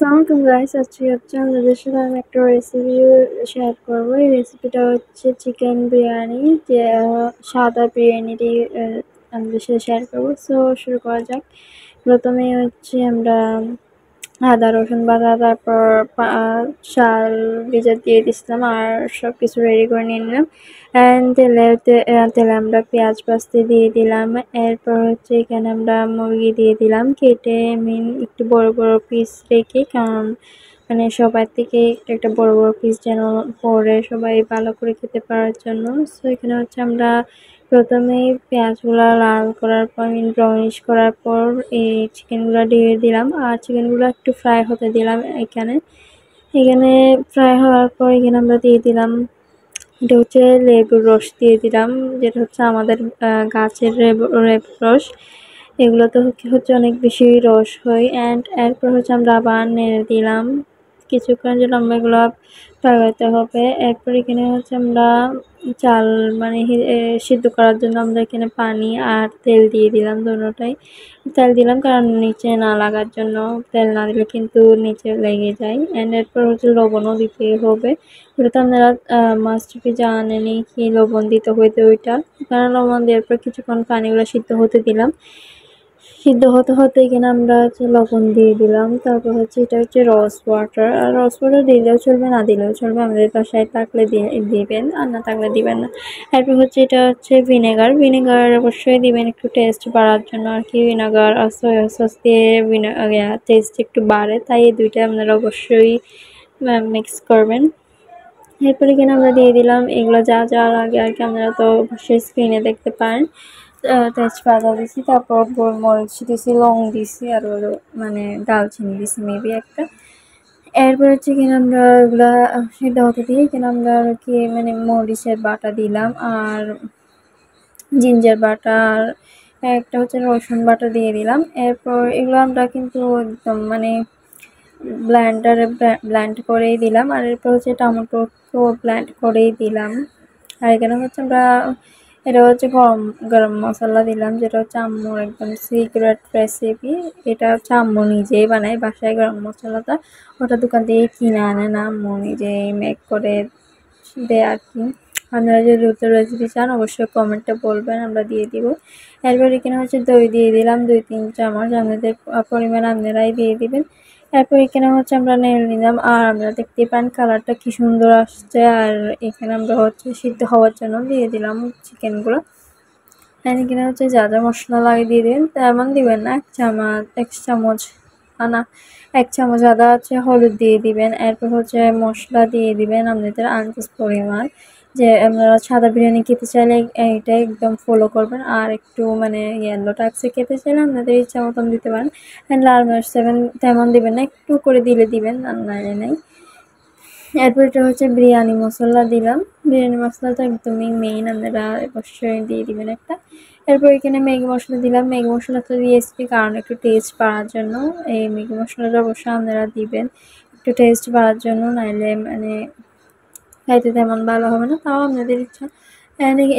আসসালামু গাইস, আজকে হচ্ছে আপনাদের সাথে আমি একটা রেসিপি শেয়ার করবো। এই রেসিপিটা হচ্ছে চিকেন বিরিয়ানি, যে সাদা বিরিয়ানি দিয়ে আমাদের সাথে শেয়ার করবো। সো শুরু করা যাক। প্রথমে হচ্ছে আমরা আদা রসুন বাটা, তারপর চাল ভিজা দিয়ে দিছিলাম আর সব কিছু রেডি করে নিয়ে নিলাম। অ্যান্ড তেলে আমরা পেঁয়াজ ভাজতে দিয়ে দিলাম। এরপর হচ্ছে এখানে আমরা মুরগি দিয়ে দিলাম কেটে, একটু বড় বড় পিস রেখে, কারণ মানে সবার থেকে একটা একটা বড় বড় পিস যেন পরে সবাই ভালো করে খেতে পারার জন্য। সো এখানে হচ্ছে আমরা প্রথমেই পেঁয়াজগুলো লাল করার পর, ব্রাউনিশ করার পর এই চিকেনগুলো দিয়ে দিলাম আর চিকেনগুলো একটু ফ্রাই হতে দিলাম। এখানে এখানে ফ্রাই হওয়ার পর এখানে আমরা দিয়ে দিলাম, এটা হচ্ছে লেবুর রস দিয়ে দিলাম, যেটা হচ্ছে আমাদের গাছের লেবুর রস। এগুলো তো হচ্ছে অনেক বেশি রস হয়। অ্যান্ড এরপর হচ্ছে আমরা আবার নেড়ে দিলাম কিছুক্ষণের জন্য, আমরা এগুলো লাগাতে হবে। এরপর এখানে হচ্ছে আমরা চাল মানে সিদ্ধ করার জন্য আমরা এখানে পানি আর তেল দিয়ে দিলাম, দুটোটাই তেল দিলাম কারণ নিচে না লাগার জন্য। তেল না দিলে কিন্তু নিচে লেগে যায়। অ্যান্ড এরপর হচ্ছে লবণও দিতে হবে। ওটা তো আপনারা মাস্ট বি জানেনই কি লবণ দিতে হইতে ওইটা, কারণ লবণ দেওয়ার পর কিছুক্ষণ পানিগুলো সিদ্ধ হতে দিলাম। সিদ্ধ হতে হতে এখানে আমরা হচ্ছে লবণ দিয়ে দিলাম। তারপর হচ্ছে এটা হচ্ছে রস ওয়াটার, আর রস ওয়াটার দিলেও চলবে, না দিলেও চলবে, আমাদের বাসায় থাকলে দিবেন আর না থাকলে দিবেন না। এরপর হচ্ছে এটা হচ্ছে ভিনেগার, ভিনেগার অবশ্যই দিবেন একটু টেস্ট বাড়ার জন্য আর কি। ভিনেগার আর সয়া সস দিয়ে টেস্ট একটু বাড়ে, তাই এই দুইটা আপনারা অবশ্যই মিক্স করবেন। এরপরে এখানে আমরা দিয়ে দিলাম এগুলো যা যা লাগে আর কি, আপনারা তো অবশ্যই স্ক্রিনে দেখতে পারেন। তেজপাতা দিছি, তারপর গোলমরিচ দিছি, লং দিছি, আর হলো মানে দালচিনি দিছি মেবি একটা। এরপর হচ্ছে কিনা আমরা এগুলা সিদ্ধ হতে দিয়ে কিনা আমরা আর কি মানে মরিচের বাটা দিলাম আর জিঞ্জার বাটা আর একটা হচ্ছে রসুন বাটা দিয়ে দিলাম। এরপর এগুলো আমরা কিন্তু একদম মানে ব্লেন্ডারে ব্লেন্ড করেই দিলাম। আর এরপর হচ্ছে টমেটোকেও ব্লেন্ড করেই দিলাম। আর এখানে হচ্ছে আমরা এটা হচ্ছে গরম গরম মশলা দিলাম, যেটা হচ্ছে আম্মুর একদম সিক্রেট রেসিপি। এটা হচ্ছে আম্মু নিজেই বানায় বাসায় গরম মশলাটা, ওটা দোকান থেকে কিনে আনে না, আম্মু নিজেই মেক করে দেয় আর কি। আপনারা যদি দ্রুত রেসিপি চান অবশ্যই কমেন্টে বলবেন, আমরা দিয়ে দিব। এরপর এখানে হচ্ছে দই দিয়ে দিলাম 2-3 চামচ, আপনাদের পরিমাণ আপনারাই দিয়ে দিবেন। এরপর এখানে হচ্ছে আমরা নেড়ে নিলাম আর আমরা দেখতে পান কালারটা কি সুন্দর আসছে। আর এখানে আমরা হচ্ছে সিদ্ধ হওয়ার জন্য দিয়ে দিলাম চিকেনগুলো। এখানে হচ্ছে যা যা মশলা লাগে দিয়ে দিবেন, তেমন দিবেন না, 1 চামচ না 1 চামচ আদা হচ্ছে হলুদ দিয়ে দিবেন। এরপর হচ্ছে মশলা দিয়ে দিবেন আপনাদের আন্দাজ পরিমাণ, যে আপনারা সাদা বিরিয়ানি খেতে চাইলে এইটা একদম ফলো করবেন, আর একটু মানে ইয়েলো টাইপসে খেতে চাইলে আপনাদের ইচ্ছা মতন দিতে পারেন। লাল মার্চ তেমন দিবেন না, একটু করে দিলে দিবেন, আর নাইলে নাই। এরপর এটা হচ্ছে বিরিয়ানি মশলা দিলাম, বিরিয়ানি মশলাটা একদমই মেইন, আপনারা অবশ্যই দিয়ে দিবেন একটা। এরপর এখানে ম্যাগি মশলা দিলাম, ম্যাগি মশলাটা দিয়েছি কারণ একটু টেস্ট বাড়ার জন্য। এই ম্যাগি মশলাটা অবশ্যই আপনারা দিবেন একটু টেস্ট বাড়ার জন্য, নাইলে মানে খাইতে তেমন ভালো হবে না, তাও আপনাদের ইচ্ছা।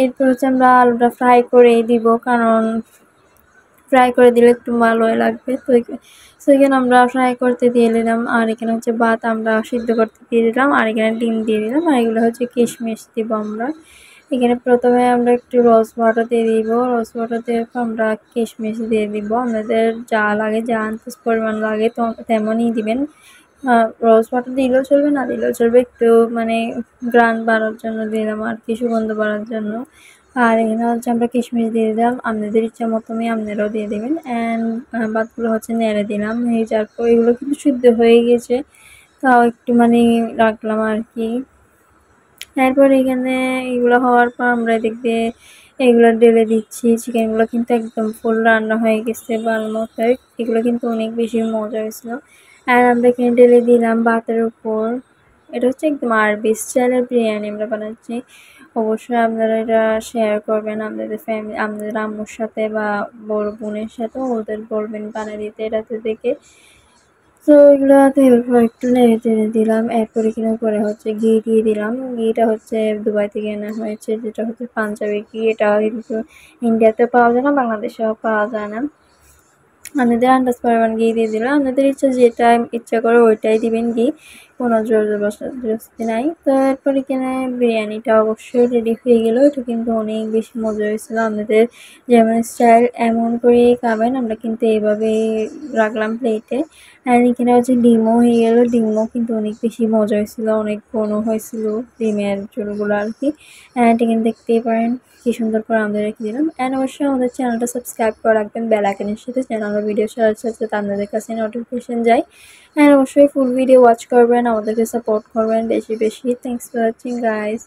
এরপর হচ্ছে আমরা আলুটা ফ্রাই করে দিব, কারণ ফ্রাই করে দিলে একটু ভালোই লাগবে। তো এখানে আমরা ফ্রাই করতে দিয়ে দিলাম, আর এখানে হচ্ছে ভাত আমরা সিদ্ধ করতে দিয়ে দিলাম, আর এখানে ডিম দিয়ে দিলাম, আর এগুলো হচ্ছে কিশমিশ দিব আমরা। এখানে প্রথমে আমরা একটু রস ওয়াটার দিয়ে দিব, রস ওয়াটার দিয়ে আমরা কিশমিশ দিয়ে দিব, আপনাদের যা লাগে যা আন্দাজ পরিমাণ লাগে তো তেমনই দিবেন। রস ওয়াটার দিলেও চলবে, না দিলেও চলবে, একটু মানে গ্রান বাড়ার জন্য দিলাম আর কি, সুগন্ধ বাড়ার জন্য। আর এখানে হচ্ছে আমরা কিশমিশ দিয়ে দিলাম, আপনাদের ইচ্ছা মতনই আপনারাও দিয়ে দেবেন। অ্যান্ড ভাতগুলো হচ্ছে নেড়ে দিলাম, হয়ে যাওয়ার পর এগুলো কিন্তু সিদ্ধ হয়ে গেছে, তাও একটু মানে রাখলাম আর কি। এরপর এখানে এগুলো হওয়ার পর আমরা দেখবে এগুলো ঢেলে দিচ্ছি, চিকেনগুলো কিন্তু একদম ফুল রান্না হয়ে গেছে ভালো মতো, এগুলো কিন্তু অনেক বেশি মজা হয়েছিল। আর আমরা এখানে ঢেলে দিলাম ভাতের উপর। এটা হচ্ছে একদম আরবি স্টাইলের বিরিয়ানি আমরা বানাচ্ছি, অবশ্যই আপনারা এটা শেয়ার করবেন আপনাদের ফ্যামিলি, আপনাদের আম্মুর সাথে বা বড় বোনের সাথে, ওদের বলবেন বানিয়ে দিতে এটাতে দেখে। তো এগুলোতে একটু নেড়ে চেড়ে দিলাম। এরপর এখানে উপরে হচ্ছে ঘি দিয়ে দিলাম, ঘিটা হচ্ছে দুবাই থেকে আনা হয়েছে, যেটা হচ্ছে পাঞ্জাবি ঘি, এটা কিন্তু ইন্ডিয়াতে পাওয়া যায় না, বাংলাদেশেও পাওয়া যায় না। আপনাদের আন্দাজ পরিমাণ ঘি দিয়ে দিলাম। আপনাদের যেটা ইচ্ছা করে ওইটাই দিবেন ঘি, কোনো জবরদস্তি নাই। তো এরপর এখানে বিরিয়ানিটা অবশ্যই রেডি হয়ে গেল। এটা কিন্তু অনেক বেশি মজা হয়েছিল। আপনাদের যেমন স্টাইল এমন করেই খাবেন, আমরা কিন্তু এভাবেই রাখলাম প্লেটে। আর এখানে হচ্ছে ডিমও হয়ে গেল। ডিমও কিন্তু অনেক বেশি মজা হয়েছিল, অনেক ঘন হয়েছিল ডিমের ঝোলগুলো আর কি। এটা কিন্তু দেখতেই পারেন কি সুন্দর করে আমাদের রেখে দিলাম। অ্যান্ড অবশ্যই আমাদের চ্যানেলটা সাবস্ক্রাইব করে রাখবেন বেল আইকনের সাথে, যেন আমরা ভিডিও ছাড়ার সাথে সাথে আপনাদের কাছে নোটিফিকেশন যায়। অ্যান্ড অবশ্যই ফুল ভিডিও ওয়াচ করবেন, আমাদেরকে সাপোর্ট করবেন বেশি বেশি। Thanks for watching guys.